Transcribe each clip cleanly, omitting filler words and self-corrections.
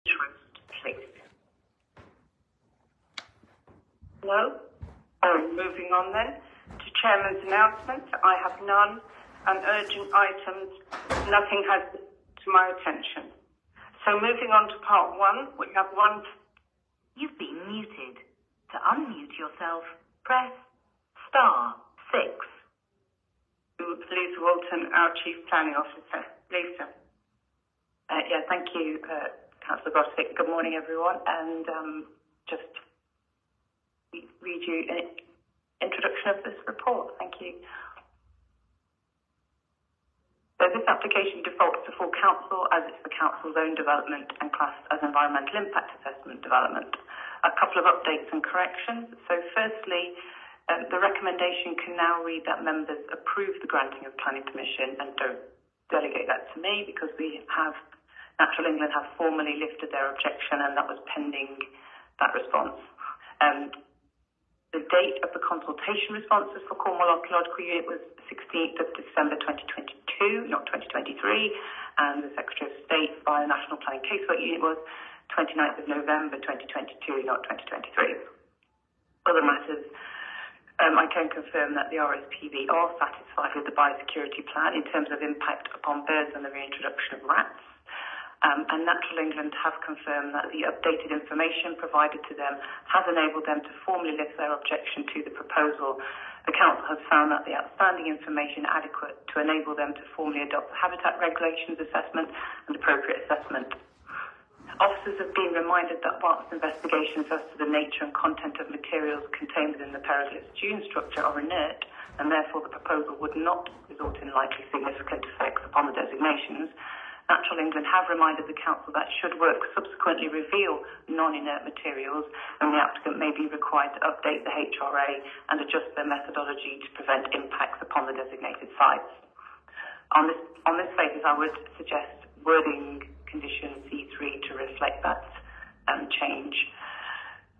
interest, please? No? Moving on then to Chairman's announcements. I have none, and urgent items, nothing has to my attention. So moving on to part one, we have one. You've been muted. To unmute yourself, press *6. Lisa Walton, our Chief Planning Officer. Lisa. Thank you, Councillor Grosset. Good morning, everyone. And just read you an introduction of this report. Thank you. So this application defaults to full council as it's the council's own development and classed as environmental impact assessment development. A couple of updates and corrections. So firstly, the recommendation can now read that members approve the granting of planning permission and don't delegate that to me, because Natural England have formally lifted their objection, and that was pending that response. The date of the consultation responses for Cornwall Archaeological Unit was 16th of December 2022, not 2023, and the Secretary of State via the National Planning Casework Unit was 29th of November 2022, not 2023. Other matters, I can confirm that the RSPB are satisfied with the biosecurity plan in terms of impact upon birds and the reintroduction of rats. And Natural England have confirmed that the updated information provided to them has enabled them to formally lift their objection to the proposal. The Council has found that the outstanding information adequate to enable them to formally adopt the Habitat Regulations assessment and appropriate assessment. Officers have been reminded that whilst investigations as to the nature and content of materials contained within the Periglis dune structure are inert, and therefore the proposal would not result in likely significant effects upon the designations, Natural England have reminded the Council that should work subsequently reveal non-inert materials, and the applicant may be required to update the HRA and adjust their methodology to prevent impacts upon the designated sites. On this basis, I would suggest wording condition C3 to reflect that change.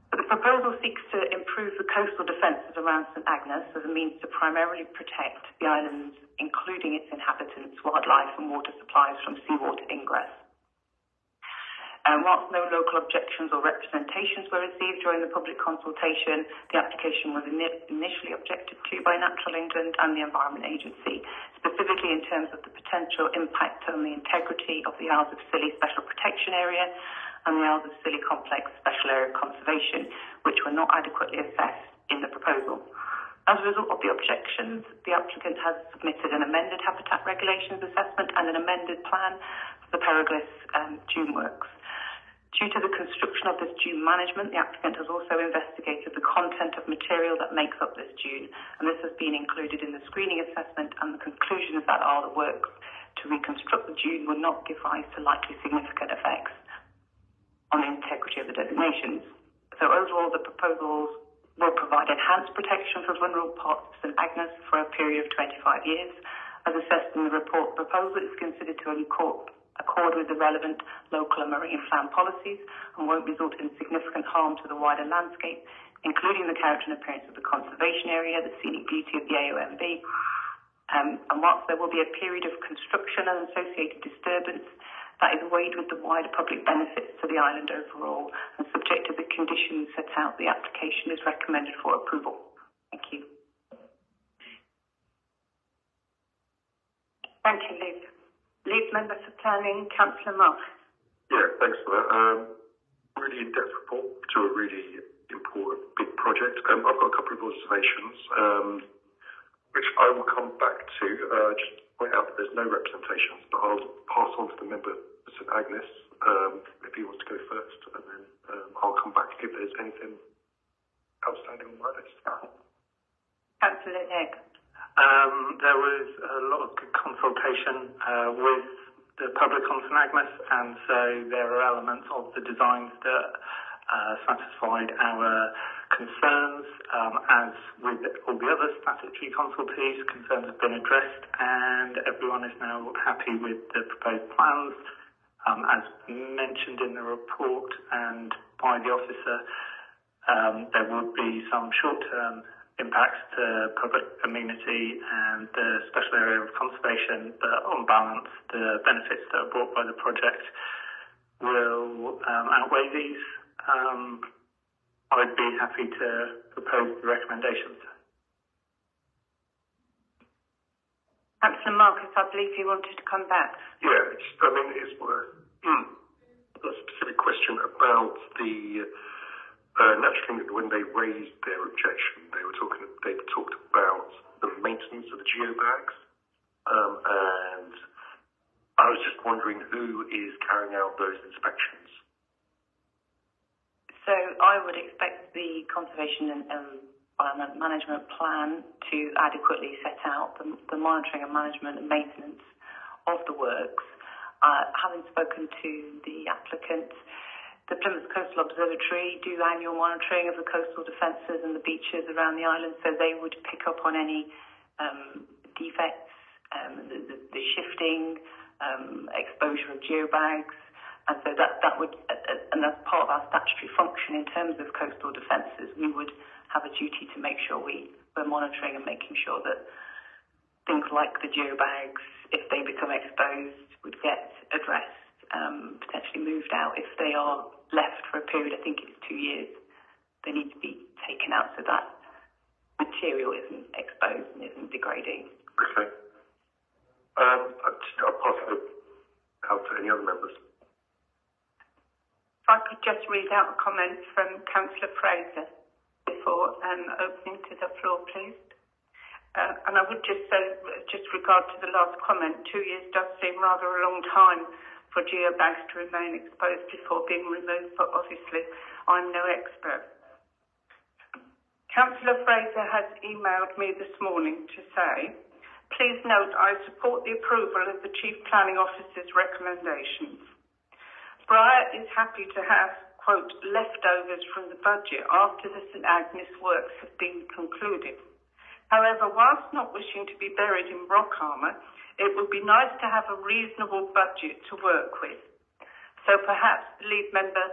But the proposal seeks to improve the coastal defences around St Agnes as a means to primarily protect the islands, including its inhabitants, wildlife and water supplies from seawater ingress. Whilst no local objections or representations were received during the public consultation, the application was initially objected to by Natural England and the Environment Agency, specifically in terms of the potential impact on the integrity of the Isles of Scilly Special Protection Area and the Isles of Scilly Complex Special Area of Conservation, which were not adequately assessed in the proposal. As a result of the objections, the applicant has submitted an amended Habitat Regulations assessment and an amended plan for the Periglis dune works. Due to the construction of this dune management, the applicant has also investigated the content of material that makes up this dune, and this has been included in the screening assessment, and the conclusions that are the works to reconstruct the dune will not give rise to likely significant effects on the integrity of the designations. So overall, the proposals will provide enhanced protection for vulnerable parts of St Agnes for a period of 25 years. As assessed in the report, the proposal is considered to accord with the relevant local and marine plan policies and won't result in significant harm to the wider landscape, including the character and appearance of the conservation area, the scenic beauty of the AONB. And whilst there will be a period of construction and associated disturbance, that is weighed with the wider public benefits to the island overall, and subject to the conditions set out, the application is recommended for approval. Thank you. Thank you, Liz. Lead Member for Planning, Councillor Mark. Yeah, thanks for that. Really in-depth report to a really important big project. I've got a couple of observations, which I will come back to. Just point out that there's no representations, but I'll pass on to the member for St Agnes if he wants to go first, and then I'll come back if there's anything outstanding on my list. Councillor Legg. There was a lot of good consultation with the public on St Agnes, and so there are elements of the designs that satisfied our concerns. As with all the other statutory consultees, concerns have been addressed, and everyone is now happy with the proposed plans. As mentioned in the report and by the officer, there would be some short-term impacts to public amenity and the special area of conservation, but on balance, the benefits that are brought by the project will outweigh these, I'd be happy to propose the recommendations. Councillor Marcus, I believe you wanted to come back. Yeah, it's a specific question about the naturally when they raised their objection, they talked about the maintenance of the geobags, and I was just wondering who is carrying out those inspections. So I would expect the conservation and environment management plan to adequately set out the monitoring and management and maintenance of the works. Having spoken to the applicant, the Plymouth Coastal Observatory do annual monitoring of the coastal defences and the beaches around the island, so they would pick up on any defects, the shifting, exposure of geobags. And so that would, and that's part of our statutory function in terms of coastal defences. We would have a duty to make sure we're monitoring and making sure that things like the geobags, if they become exposed, would get addressed, potentially moved out. If they are left for a period, I think it's 2 years, they need to be taken out so that material isn't exposed and isn't degrading. Okay. I'll pass it out to any other members. If I could just read out a comment from Councillor Fraser before opening to the floor, please. And I would just say, just regard to the last comment, 2 years does seem rather a long time for geobags to remain exposed before being removed, but obviously I'm no expert. Councillor Fraser has emailed me this morning to say, please note I support the approval of the Chief Planning Officer's recommendations. Briar is happy to have, quote, leftovers from the budget after the St Agnes works have been concluded. However, whilst not wishing to be buried in rock armour, it would be nice to have a reasonable budget to work with. So perhaps the lead member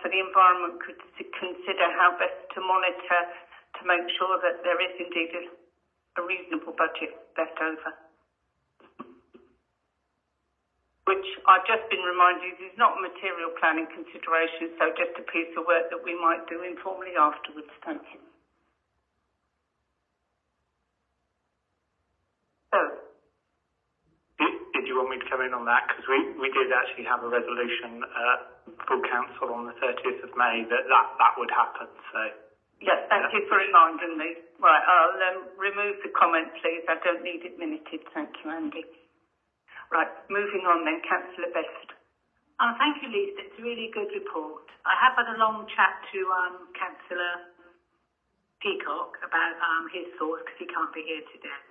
for the environment could consider how best to monitor to make sure that there is indeed a reasonable budget left over. Which I've just been reminded is not a material planning consideration, so just a piece of work that we might do informally afterwards. Thank you. So, did you want me to come in on that? Because we did actually have a resolution full council on the 30th of May that would happen. So yes, thank you for reminding me. Right, I'll remove the comment, please. I don't need it minuted. Thank you, Andy. Right, moving on then, Councillor Best. Thank you, Lisa. It's a really good report. I have had a long chat to Councillor Peacock about his thoughts because he can't be here today.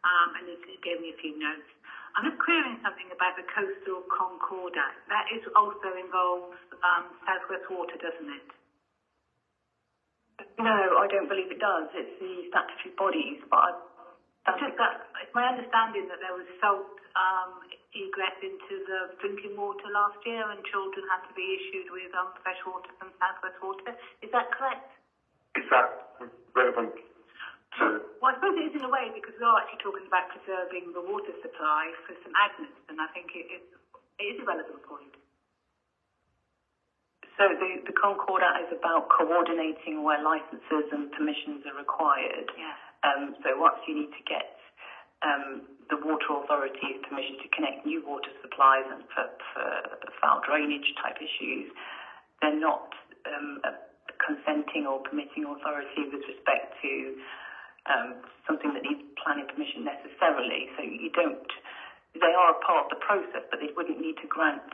And he gave me a few notes. I'm just querying something about the Coastal Concord Act. That is also involves South West Water, doesn't it? No, I don't believe it does. It's the statutory bodies, but it's my understanding that there was salt egress into the drinking water last year and children had to be issued with fresh water from South West Water. Is that correct? Is that relevant to... Well, I suppose it is in a way because we are actually talking about preserving the water supply for St Agnes, and I think it is a relevant point. So the Concord Act is about coordinating where licences and permissions are required. Yeah. So once you need to get the water authority's permission to connect new water supplies and for foul drainage type issues, they're not consenting or permitting authority with respect to something that needs planning permission necessarily. So you don't, they are a part of the process, but they wouldn't need to grant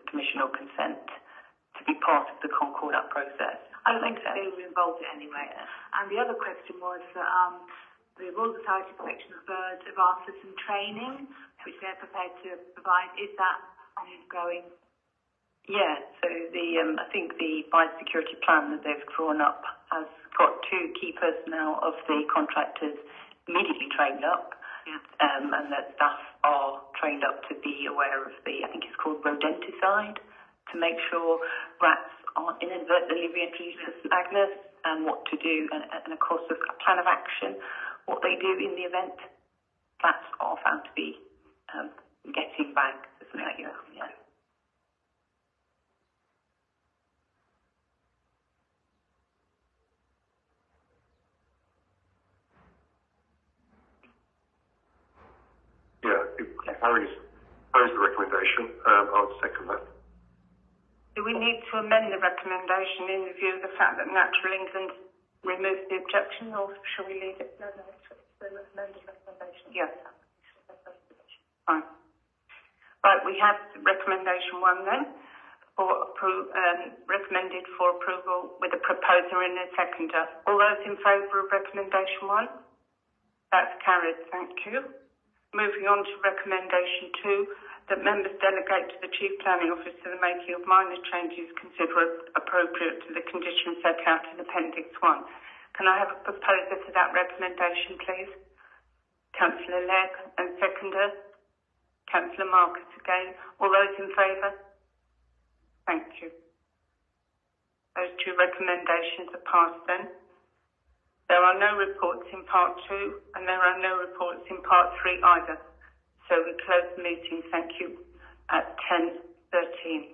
permission or consent to be part of the Concord Act process. I don't think they were involved in anyway. Yeah. And the other question was that the Royal Society of Protection of Birds have asked for some training, which they're prepared to provide. Is that ongoing? Yeah, so I think the biosecurity plan that they've drawn up has got 2 key personnel of the contractors immediately trained up, and that staff are trained up to be aware of I think it's called rodenticide, to make sure rats aren't inadvertently reintroduced to St Agnes, and what to do, and of course a plan of action, what they do in the event rats are found to be getting back to some regular. Yeah. Harry's the recommendation. I'll second that. Do we need to amend the recommendation in view of the fact that Natural England removed the objection, or shall we leave it? No, it's the amended recommendation. Yes. Fine. Right, we have recommendation 1 then, recommended for approval with a proposer and a seconder. All those in favour of recommendation 1? That's carried, thank you. Moving on to recommendation 2, that members delegate to the Chief Planning Officer the making of minor changes considered appropriate to the conditions set out in Appendix 1. Can I have a proposer to that recommendation, please? Councillor Legg, and seconder? Councillor Marcus again. All those in favour? Thank you. Those 2 recommendations are passed then. There are no reports in Part 2 and there are no reports in Part 3 either. So we close the meeting, thank you, at 10:13.